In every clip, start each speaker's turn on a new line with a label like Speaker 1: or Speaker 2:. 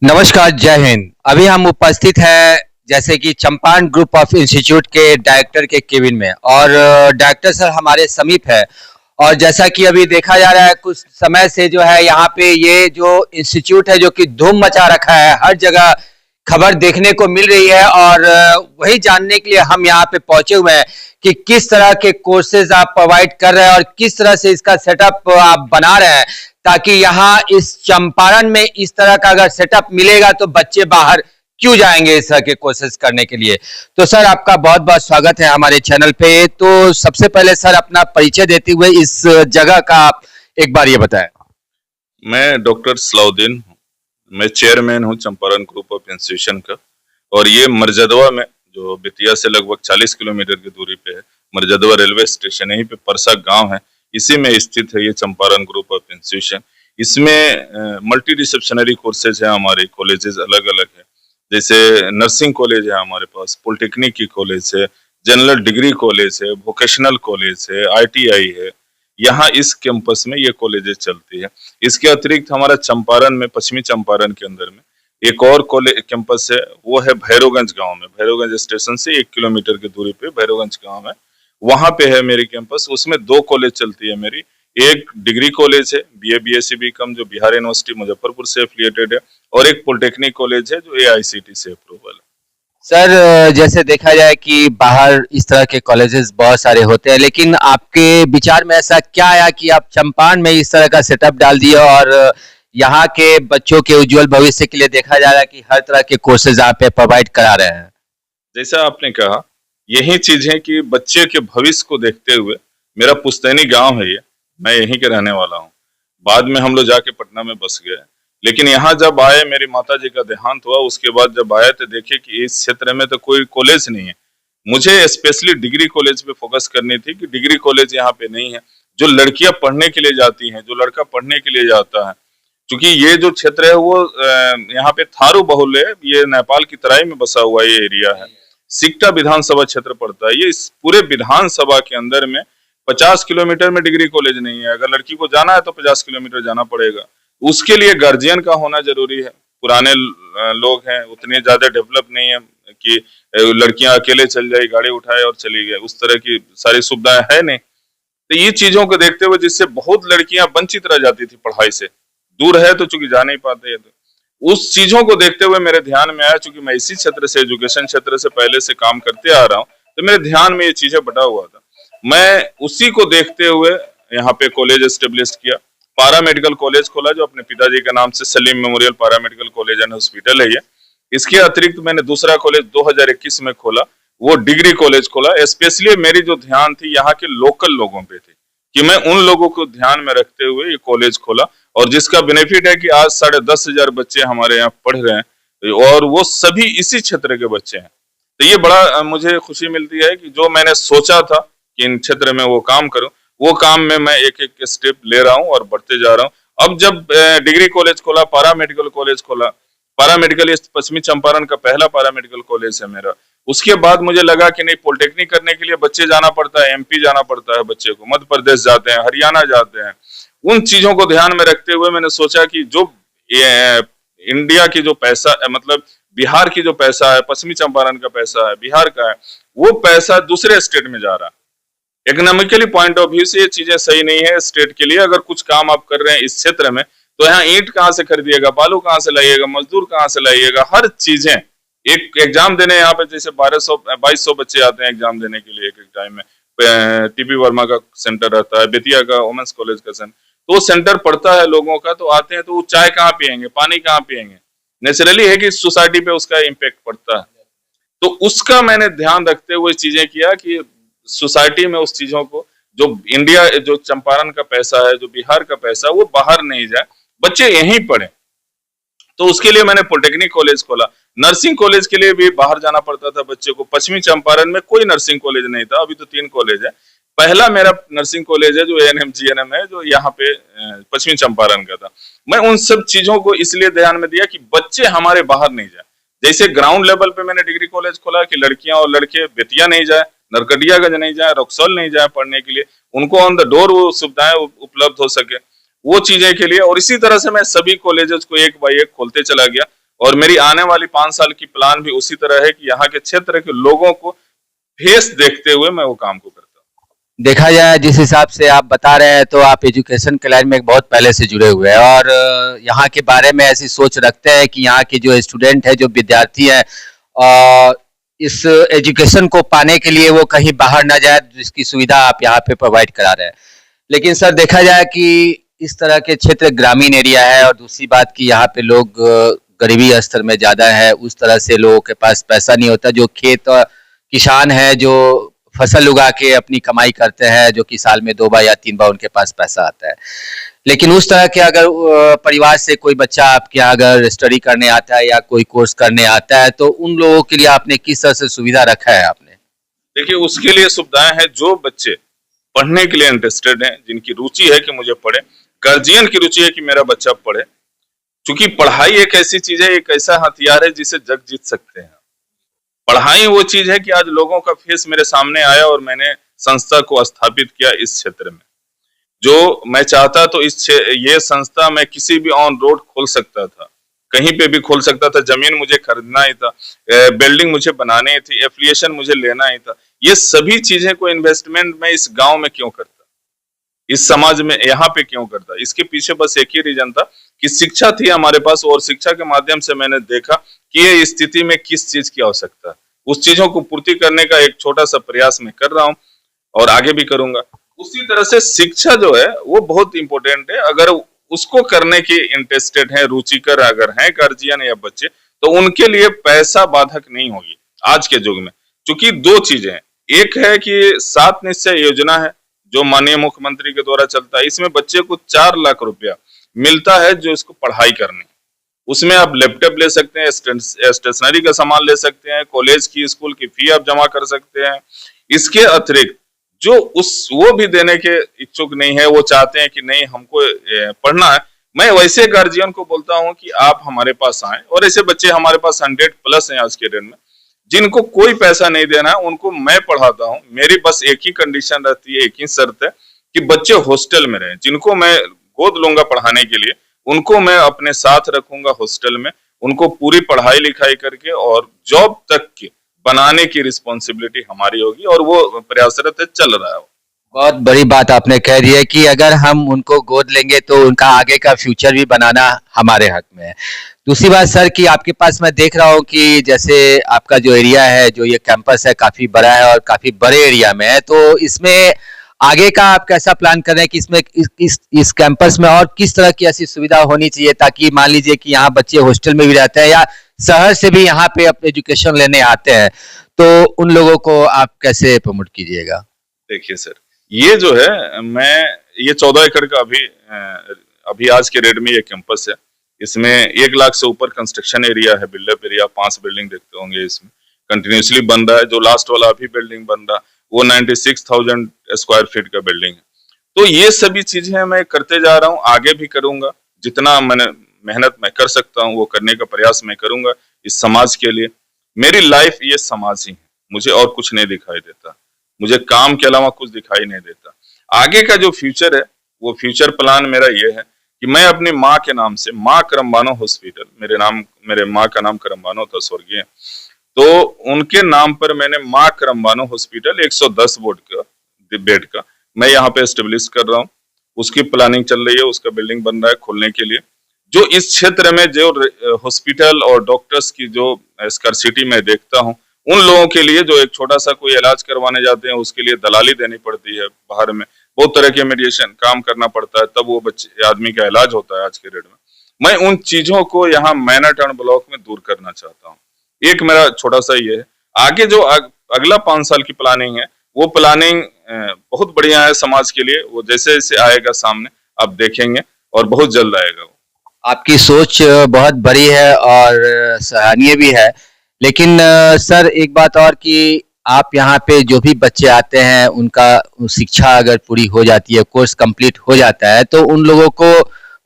Speaker 1: नमस्कार, जय हिंद। अभी हम उपस्थित हैं जैसे कि चंपारण ग्रुप ऑफ इंस्टीट्यूट के डायरेक्टर के केबिन में और डायरेक्टर सर हमारे समीप है। और जैसा कि अभी देखा जा रहा है कुछ समय से जो है यहाँ पे ये जो इंस्टीट्यूट है जो कि धूम मचा रखा है, हर जगह खबर देखने को मिल रही है और वही जानने के लिए हम यहाँ पे पहुंचे हुए हैं कि किस तरह के कोर्सेज आप प्रोवाइड कर रहे हैं और किस तरह से इसका सेटअप आप बना रहे हैं, ताकि यहाँ इस चंपारण में इस तरह का अगर सेटअप मिलेगा तो बच्चे बाहर क्यों जाएंगे इस तरह के कोर्सेज करने के लिए। तो सर आपका बहुत बहुत स्वागत है हमारे चैनल पे। तो सबसे पहले सर अपना परिचय देते हुए इस जगह का आप एक बार ये बताएं।
Speaker 2: मैं डॉक्टर सलाउद्दीन हूँ। मैं चेयरमैन हूँ चंपारण ग्रुप ऑफ इंस्टीट्यूशन का। और ये मरजदवा में जो बेतिया से लगभग 40 किलोमीटर की दूरी पे है, मरजदवा रेलवे स्टेशन, यहीं पे परसा गांव है, इसी में स्थित है ये चंपारण ग्रुप ऑफ इंस्टीट्यूशन। इसमें मल्टी डिसिप्लिनरी कोर्सेज है, हमारे कॉलेजेस अलग अलग है। जैसे नर्सिंग कॉलेज है हमारे पास, पॉलिटेक्निक की कॉलेज है, जनरल डिग्री कॉलेज है, वोकेशनल कॉलेज है, ITI है। यहाँ इस कैंपस में ये कॉलेजेस चलती है। इसके अतिरिक्त हमारा चंपारण में, पश्चिमी चंपारण के अंदर में एक और कॉलेज कैंपस है, वो है भैरवगंज गांव में। भैरवगंज स्टेशन से 1 किलोमीटर की दूरी पे भैरवगंज गांव है, वहां पे है मेरी कैंपस। उसमें 2 कॉलेज चलती है मेरी। एक डिग्री कॉलेज है BA BSc BCom जो बिहार यूनिवर्सिटी मुजफ्फरपुर से एफिलिएटेड है, और एक पॉलिटेक्निक कॉलेज है जो AICT से अप्रूवल है।
Speaker 1: सर जैसे देखा जाए कि बाहर इस तरह के कॉलेजेस बहुत सारे होते हैं, लेकिन आपके विचार में ऐसा क्या आया कि आप चंपारण में इस तरह का सेटअप डाल दिए और यहाँ के बच्चों के उज्जवल भविष्य के लिए देखा जा रहा है कि हर तरह के कोर्सेज आप पे प्रोवाइड करा रहे हैं।
Speaker 2: जैसा आपने कहा, यही चीज है कि बच्चे के भविष्य को देखते हुए, मेरा पुश्तैनी गांव है ये, मैं यहीं के रहने वाला हूँ। बाद में हम लोग जाके पटना में बस गए, लेकिन यहाँ जब आए, मेरी माता जी का देहांत हुआ, उसके बाद जब आए तो देखे कि इस क्षेत्र में तो कोई कॉलेज नहीं है। मुझे स्पेशली डिग्री कॉलेज पे फोकस करनी थी कि डिग्री कॉलेज यहाँ पे नहीं है। जो लड़कियां पढ़ने के लिए जाती हैं, जो लड़का पढ़ने के लिए जाता है, क्योंकि ये जो क्षेत्र है वो यहाँ पे थारू बहुल है, ये नेपाल की तराई में बसा हुआ ये एरिया है। सिकटा विधानसभा क्षेत्र पड़ता है ये। इस पूरे विधानसभा के अंदर में 50 किलोमीटर में डिग्री कॉलेज नहीं है। अगर लड़की को जाना है तो 50 किलोमीटर जाना पड़ेगा। उसके लिए गार्जियन का होना जरूरी है। पुराने लोग हैं, उतने ज्यादा डेवलप नहीं है कि लड़कियां अकेले चल जाए, गाड़ी उठाए और चली गए, उस तरह की सारी सुविधाएं है नहीं। तो ये चीजों को देखते हुए, जिससे बहुत लड़कियां वंचित रह जाती थी पढ़ाई से, दूर है तो चूंकि जा नहीं पाते हैं, तो उस चीजों को देखते हुए मेरे ध्यान में आया। चूंकि मैं इसी क्षेत्र से, एजुकेशन क्षेत्र से पहले से काम करते आ रहा हूँ, तो मेरे ध्यान में ये चीजें बटा हुआ था। मैं उसी को देखते हुए यहाँ पे कॉलेज एस्टेब्लिश किया, पारा मेडिकल कॉलेज खोला, जो अपने पिताजी के नाम से सलीम मेमोरियल पारा मेडिकल कॉलेज एंड हॉस्पिटल है ये। इसके अतिरिक्त मैंने दूसरा कॉलेज 2021 में खोला, वो डिग्री कॉलेज खोला। स्पेशली मेरी जो ध्यान थी यहाँ के लोकल लोगों पे थी, कि मैं उन लोगों को ध्यान में रखते हुए ये कॉलेज खोला, और जिसका बेनिफिट है कि आज 10,500 बच्चे हमारे यहाँ पढ़ रहे हैं, और वो सभी इसी क्षेत्र के बच्चे हैं। तो ये बड़ा मुझे खुशी मिलती है कि जो मैंने सोचा था कि इन क्षेत्र में वो काम करूं, वो काम में मैं एक एक स्टेप ले रहा हूं और बढ़ते जा रहा हूं। अब जब डिग्री कॉलेज खोला, पारा मेडिकल कॉलेज खोला, पारा मेडिकल पश्चिमी चंपारण का पहला पारा मेडिकल कॉलेज है मेरा। उसके बाद मुझे लगा कि नहीं, पॉलिटेक्निक करने के लिए बच्चे जाना पड़ता है, MP जाना पड़ता है बच्चे को, मध्य प्रदेश जाते हैं, हरियाणा जाते हैं। उन चीजों को ध्यान में रखते हुए मैंने सोचा कि जो इंडिया की जो पैसा, मतलब बिहार की जो पैसा है, पश्चिमी चंपारण का पैसा है, बिहार का है, वो पैसा दूसरे स्टेट में जा रहा है। इकोनॉमिकली पॉइंट ऑफ व्यू से ये चीजें सही नहीं है स्टेट के लिए। अगर कुछ काम आप कर रहे हैं इस क्षेत्र में, तो यहाँ ईंट कहाँ से खरीदिएगा, बालू कहाँ से लाइएगा, मजदूर कहाँ से लाइएगा, हर चीजें। एक एग्जाम देने यहाँ पे जैसे 2200 बच्चे आते हैं एग्जाम देने के लिए एक एक टाइम में। TP वर्मा का सेंटर रहता है, बेतिया का वुमेन्स कॉलेज का सेंटर, तो वो सेंटर पड़ता है लोगों का, तो आते हैं तो वो चाय कहाँ पियेंगे, पानी कहाँ पियेंगे। नेचुरली है कि सोसाइटी पे उसका इम्पेक्ट पड़ता है। तो उसका मैंने ध्यान रखते हुए चीजें किया कि सोसाइटी में उस चीजों को, जो इंडिया, जो चंपारण का पैसा है, जो बिहार का पैसा, वो बाहर नहीं जाए, बच्चे यहीं पढ़े। तो उसके लिए मैंने पॉलिटेक्निक कॉलेज खोला। नर्सिंग कॉलेज के लिए भी बाहर जाना पड़ता था बच्चे को। पश्चिमी चंपारण में कोई नर्सिंग कॉलेज नहीं था, अभी तो 3 कॉलेज है। पहला मेरा नर्सिंग कॉलेज है जो ANM GNM है, जो यहाँ पे पश्चिमी चंपारण का था। मैं उन सब चीजों को इसलिए ध्यान में दिया कि बच्चे हमारे बाहर नहीं जाए। जैसे ग्राउंड लेवल पे मैंने डिग्री कॉलेज खोला कि लड़कियां और लड़के बेतिया नहीं जाए, नरकटियागंज नहीं जाए, रक्सौल नहीं जाए पढ़ने के लिए, उनको ऑन द डोर वो सुविधाएं उपलब्ध हो सके, वो चीजें के लिए। और इसी तरह से मैं सभी कॉलेजेस को एक बाय एक खोलते चला गया। और मेरी आने वाली 5 साल की प्लान भी उसी तरह है कि यहाँ के क्षेत्र के लोगों को फेस देखते हुए मैं वो काम को करता हूँ।
Speaker 1: देखा जाए जिस हिसाब से आप बता रहे हैं तो आप एजुकेशन के लाइन में बहुत पहले से जुड़े हुए हैं और यहाँ के बारे में ऐसी सोच रखते हैं कि यहाँ के जो स्टूडेंट है, जो विद्यार्थी है, इस एजुकेशन को पाने के लिए वो कहीं बाहर ना जाए, जिसकी सुविधा आप यहाँ पे प्रोवाइड करा रहे हैं। लेकिन सर देखा जाए कि इस तरह के क्षेत्र ग्रामीण एरिया है और दूसरी बात कि यहाँ पे लोग गरीबी स्तर में ज़्यादा है, उस तरह से लोगों के पास पैसा नहीं होता। जो खेत किसान है, जो फसल उगा के अपनी कमाई करते हैं, जो कि साल में 2 बार या 3 बार उनके पास पैसा आता है। लेकिन उस तरह के अगर परिवार से कोई बच्चा आपके यहाँ अगर स्टडी करने आता है या कोई कोर्स करने आता है, तो उन लोगों के लिए आपने किस तरह से सुविधा रखा है आपने?
Speaker 2: देखिए, उसके लिए सुविधाएं हैं। जो बच्चे पढ़ने के लिए इंटरेस्टेड हैं, जिनकी रुचि है कि मुझे पढ़े, गार्जियन की रुचि है कि मेरा बच्चा पढ़े, क्योंकि पढ़ाई एक ऐसी चीज है, एक ऐसा हथियार है जिसे जग जीत सकते हैं। पढ़ाई वो चीज है कि आज लोगों का फेस मेरे सामने आया और मैंने संस्था को स्थापित किया इस क्षेत्र में। जो मैं चाहता तो ये संस्था मैं किसी भी ऑन रोड खोल सकता था, कहीं पे भी खोल सकता था। जमीन मुझे खरीदना ही था, बिल्डिंग मुझे बनानी थी, एफिलिएशन मुझे लेना ही था। ये सभी चीजें को इन्वेस्टमेंट मैं इस गांव में क्यों करता, इस समाज में यहाँ पे क्यों करता? इसके पीछे बस एक ही रीजन था कि शिक्षा थी हमारे पास और शिक्षा के माध्यम से मैंने देखा कि ये स्थिति में किस चीज की आवश्यकता है। उस चीजों को पूर्ति करने का एक छोटा सा प्रयास मैं कर रहा हूँ और आगे भी करूंगा। उसी तरह से शिक्षा जो है वो बहुत इंपॉर्टेंट है। अगर उसको करने की इंटरेस्टेड है, रुचिकर अगर है गार्जियन या बच्चे, तो उनके लिए पैसा बाधक नहीं होगी आज के युग में। क्योंकि 2 चीजें हैं, एक है कि 7 निश्चय योजना है जो माननीय मुख्यमंत्री के द्वारा चलता है। इसमें बच्चे को 4 लाख रुपया मिलता है जो इसको पढ़ाई करनी। उसमें आप लैपटॉप ले सकते हैं, स्टेशनरी का सामान ले सकते हैं, कॉलेज की स्कूल की फी आप जमा कर सकते हैं। इसके अतिरिक्त जो वो भी देने के इच्छुक नहीं है, वो चाहते हैं कि नहीं हमको पढ़ना है, मैं वैसे गार्जियन को बोलता हूं कि आप हमारे पास आए। और ऐसे बच्चे हमारे पास 100+ हैं आज के डेट में, जिनको कोई पैसा नहीं देना है, उनको मैं पढ़ाता हूं। मेरी बस एक ही कंडीशन रहती है, एक ही शर्त है कि बच्चे हॉस्टल में रहें। जिनको मैं गोद लूंगा पढ़ाने के लिए, उनको मैं अपने साथ रखूंगा हॉस्टल में, उनको पूरी पढ़ाई लिखाई करके और जॉब तक की बनाने की रिस्पॉन्सिबिलिटी हमारी होगी और वो प्रयासरत है, चल रहा है।
Speaker 1: बहुत बड़ी बात आपने कह दी है कि अगर हम उनको गोद लेंगे तो उनका आगे का फ्यूचर भी बनाना हमारे हक में है। दूसरी बात सर कि आपके पास मैं देख रहा हूँ कि जैसे आपका जो एरिया है, जो ये कैंपस है, काफी बड़ा है और काफी बड़े एरिया में है, तो इसमें आगे का आप कैसा प्लान कर रहे हैं कि इसमें इस कैंपस में और किस तरह की ऐसी सुविधा होनी चाहिए ताकि मान लीजिए कि यहाँ बच्चे हॉस्टल में भी रहते हैं या शहर से भी यहाँ पे एजुकेशन लेने आते हैं, तो उन लोगों को आप कैसे प्रमोट कीजिएगा?
Speaker 2: देखिए सर, ये जो है ये 14 एकड़ का अभी आज के रेट में ये कैंपस है। इसमें 1 लाख से ऊपर कंस्ट्रक्शन एरिया है, बिल्डअप एरिया, 5 बिल्डिंग देखते होंगे इसमें कंटिन्यूसली बन रहा है। जो लास्ट वाला अभी बिल्डिंग बन रहा वो 96,000 स्क्वायर फीट का बिल्डिंग है। तो ये सभी चीजें मैं करते जा रहा हूँ, आगे भी करूंगा। जितना मैंने मेहनत मैं कर सकता हूँ वो करने का प्रयास मैं करूंगा इस समाज के लिए। मेरी लाइफ ये समाज ही है, मुझे और कुछ नहीं दिखाई देता, मुझे काम के अलावा कुछ दिखाई नहीं देता। आगे का जो फ्यूचर है वो फ्यूचर प्लान मेरा ये है कि मैं अपनी माँ के नाम से, माँ करम्बानो हॉस्पिटल, मेरे माँ का नाम करम्बानो था, स्वर्गीय, तो उनके नाम पर मैंने माँ करम्बानो हॉस्पिटल 110 बेड का मैं यहाँ पे एस्टेब्लिश कर रहा हूँ। उसकी प्लानिंग चल रही है, उसका बिल्डिंग बन रहा है खोलने के लिए। जो इस क्षेत्र में जो हॉस्पिटल और डॉक्टर्स की जो स्कार्सिटी मैं देखता हूँ, उन लोगों के लिए जो एक छोटा सा कोई इलाज करवाने जाते हैं उसके लिए दलाली देनी पड़ती है, बाहर में बहुत तरह के मेडिएशन काम करना पड़ता है, तब वो बच्चे आदमी का इलाज होता है आज के डेट में। मैं उन चीजों को यहाँ मैनहट्टन ब्लॉक में दूर करना चाहता हूँ। एक मेरा छोटा सा ये है। आगे जो अगला 5 साल की प्लानिंग है वो प्लानिंग बहुत बढ़िया है समाज के लिए। वो जैसे जैसे आएगा सामने आप देखेंगे और बहुत जल्द आएगा वो।
Speaker 1: आपकी सोच बहुत बड़ी है और सराहनीय भी है। लेकिन सर एक बात और कि आप यहाँ पे जो भी बच्चे आते हैं उनका शिक्षा अगर पूरी हो जाती है, कोर्स कंप्लीट हो जाता है, तो उन लोगों को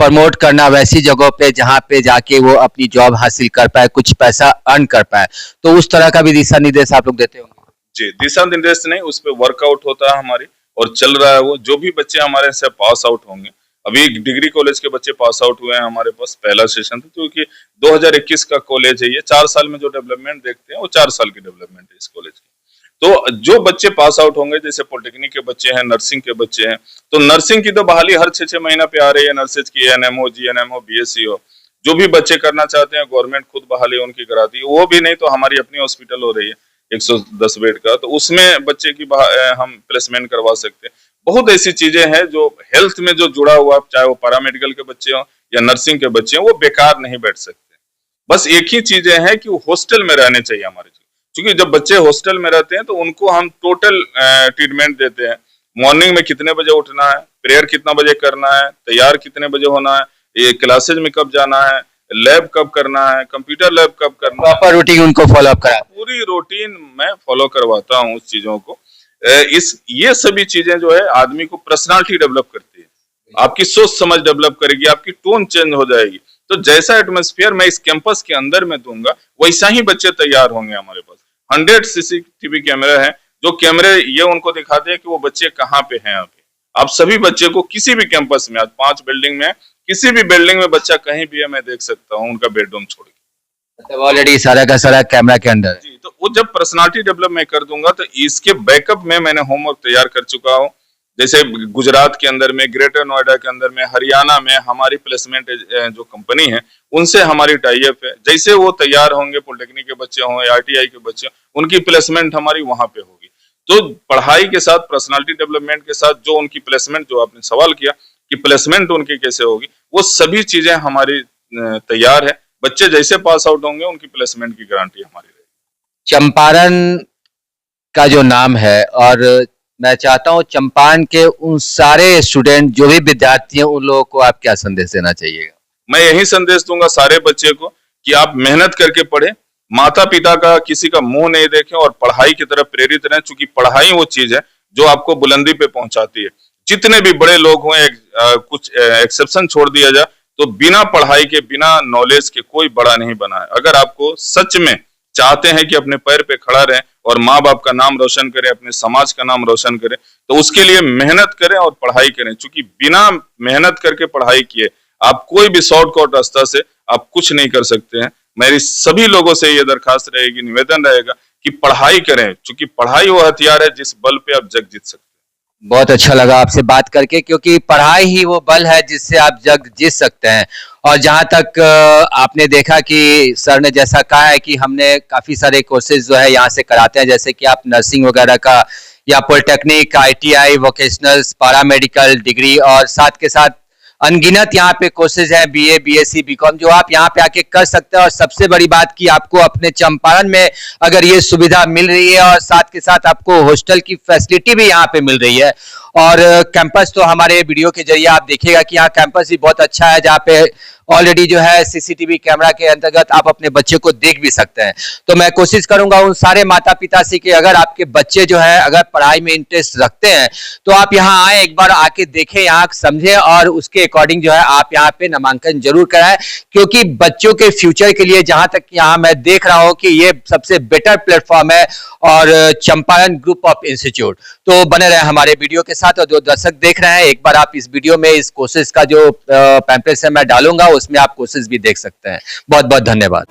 Speaker 1: प्रमोट करना वैसी जगहों पे जहाँ पे जाके वो अपनी जॉब हासिल कर पाए, कुछ पैसा अर्न कर पाए, तो उस तरह का भी दिशा निर्देश आप लोग देते होंगे?
Speaker 2: जी, दिशा निर्देश नहीं, उस पर वर्कआउट होता है हमारी और चल रहा है वो। जो भी बच्चे हमारे से पास आउट होंगे अभी डिग्री कॉलेज के बच्चे पास आउट हुए हैं हमारे पास, पहला सेशन था, क्योंकि 2021 का कॉलेज है ये। 4 साल में जो डेवलपमेंट देखते हैं वो 4 साल की डेवलपमेंट है इस कॉलेज की। तो जो बच्चे पास आउट होंगे, जैसे पॉलिटेक्निक के बच्चे हैं, नर्सिंग के बच्चे हैं, तो नर्सिंग की तो बहाली हर 6-6 महीना पे आ रही है, नर्सेज की, एएनएम हो, जीएनएम हो, बीएससी हो। जो भी बच्चे करना चाहते हैं गवर्नमेंट खुद बहाली उनकी कराती है, वो भी नहीं तो हमारी अपनी हॉस्पिटल हो रही है 110 बेड का, तो उसमें बच्चे की हम प्लेसमेंट करवा सकते हैं। बहुत ऐसी चीजें हैं जो हेल्थ में जो जुड़ा हुआ, चाहे वो पैरामेडिकल के बच्चे हों या नर्सिंग के बच्चे हों, वो बेकार नहीं बैठ सकते। बस एक ही चीजें हैं कि वो हॉस्टल में रहने चाहिए हमारे, क्योंकि जब बच्चे हॉस्टल में रहते हैं तो उनको हम टोटल ट्रीटमेंट देते हैं। मॉर्निंग में कितने बजे उठना है, प्रेयर कितना बजे करना है, तैयार कितने बजे होना है, ये क्लासेज में कब जाना है, लैब कब करना है, कंप्यूटर लैब कब करना है,
Speaker 1: प्रॉपर रूटीन उनको फॉलो अप करा,
Speaker 2: पूरी रूटीन मैं फॉलो करवाता हूँ उस चीजों को। ये सभी चीजें जो है आदमी को पर्सनालिटी डेवलप करती है, आपकी सोच समझ डेवलप करेगी, आपकी टोन चेंज हो जाएगी। तो जैसा एटमॉस्फेयर मैं इस कैंपस के अंदर में दूंगा, वैसा ही बच्चे तैयार होंगे। हमारे पास 100 सीसीटीवी कैमरा है, जो कैमरे ये उनको दिखाते हैं कि वो बच्चे कहाँ पे हैं। अभी आप सभी बच्चे को किसी भी कैंपस में, आज 5 बिल्डिंग में, किसी भी बिल्डिंग में बच्चा कहीं भी है, मैं देख सकता हूँ उनका बेडरूम छोड़ के।
Speaker 1: मतलब ऑलरेडी सारा का सारा कैमरा के अंदर
Speaker 2: जी, तो वो जब पर्सनालिटी डेवलप मैं कर दूंगा तो इसके बैकअप में मैंने होमवर्क तैयार कर चुका हूँ। जैसे गुजरात के अंदर में, ग्रेटर नोएडा के अंदर में, हरियाणा में हमारी प्लेसमेंट जो कंपनी है उनसे हमारी टाई अप है। जैसे वो तैयार होंगे, पॉलिटेक्निक के बच्चे हों, आईटीआई के बच्चे, उनकी प्लेसमेंट हमारी वहां पे होगी। तो पढ़ाई के साथ, पर्सनालिटी डेवलपमेंट के साथ, जो उनकी प्लेसमेंट, जो आपने सवाल किया कि प्लेसमेंट उनकी कैसे होगी, वो सभी चीजें हमारी तैयार है। बच्चे जैसे पास आउट होंगे उनकी प्लेसमेंट की गारंटी हमारी रहेगी।
Speaker 1: चंपारण का जो नाम है, और मैं चाहता हूँ चंपारण के उन सारे स्टूडेंट जो भी विद्यार्थी हैं, उन लोगों को आप क्या संदेश देना चाहिएगा?
Speaker 2: मैं यही संदेश दूंगा सारे बच्चे को कि आप मेहनत करके पढ़े, माता पिता का किसी का मुंह नहीं देखें और पढ़ाई की तरफ प्रेरित रहें, क्योंकि पढ़ाई वो चीज है जो आपको बुलंदी पे पहुंचाती है। जितने भी बड़े लोग हुए, कुछ एक्सेप्शन छोड़ दिया जाए, तो बिना पढ़ाई के, बिना नॉलेज के कोई बड़ा नहीं बना है। अगर आपको सच में चाहते हैं कि अपने पैर पे खड़ा रहें और माँ बाप का नाम रोशन करें, अपने समाज का नाम रोशन करें, तो उसके लिए मेहनत करें और पढ़ाई करें, क्योंकि बिना मेहनत करके पढ़ाई किए आप कोई भी शॉर्टकट रास्ता से आप कुछ नहीं कर सकते हैं। मेरी सभी लोगों से ये दरखास्त रहेगी, निवेदन रहेगा कि पढ़ाई करें, क्योंकि पढ़ाई वो हथियार है जिस बल पे आप जग जीत सकते हैं।
Speaker 1: बहुत अच्छा लगा आपसे बात करके, क्योंकि पढ़ाई ही वो बल है जिससे आप जग जीत सकते हैं। और जहाँ तक आपने देखा कि सर ने जैसा कहा है कि हमने काफ़ी सारे कोर्सेज जो है यहाँ से कराते हैं, जैसे कि आप नर्सिंग वगैरह का, या polytechnic, ITI, vocationals, paramedical degree, और साथ के साथ अनगिनत यहाँ पे कोर्सेज हैं, बीए, बीएससी, बीकॉम, जो आप यहाँ पे आके कर सकते हैं। और सबसे बड़ी बात कि आपको अपने चंपारण में अगर ये सुविधा मिल रही है, और साथ के साथ आपको हॉस्टल की फैसिलिटी भी यहाँ पे मिल रही है। और कैंपस तो हमारे वीडियो के जरिए आप देखिएगा कि यहाँ कैंपस भी बहुत अच्छा है, जहाँ पे ऑलरेडी जो है सीसीटीवी कैमरा के अंतर्गत आप अपने बच्चे को देख भी सकते हैं। तो मैं कोशिश करूंगा उन सारे माता पिता से कि अगर आपके बच्चे जो है अगर पढ़ाई में इंटरेस्ट रखते हैं, तो आप यहाँ आए, एक बार आके देखें, यहाँ समझें, और उसके अकॉर्डिंग जो है आप यहाँ पे नामांकन जरूर कराएं, क्योंकि बच्चों के फ्यूचर के लिए जहां तक यहाँ मैं देख रहा हूँ कि ये सबसे बेटर प्लेटफॉर्म है, और चंपारण ग्रुप ऑफ इंस्टीट्यूट। तो बने रहे हमारे वीडियो के साथ, और जो दर्शक देख रहे हैं, एक बार आप इस वीडियो में इस कोर्सेज का जो पैम्पलेट है मैं डालूंगा, उसमें आप कोर्सेज भी देख सकते हैं। बहुत बहुत धन्यवाद।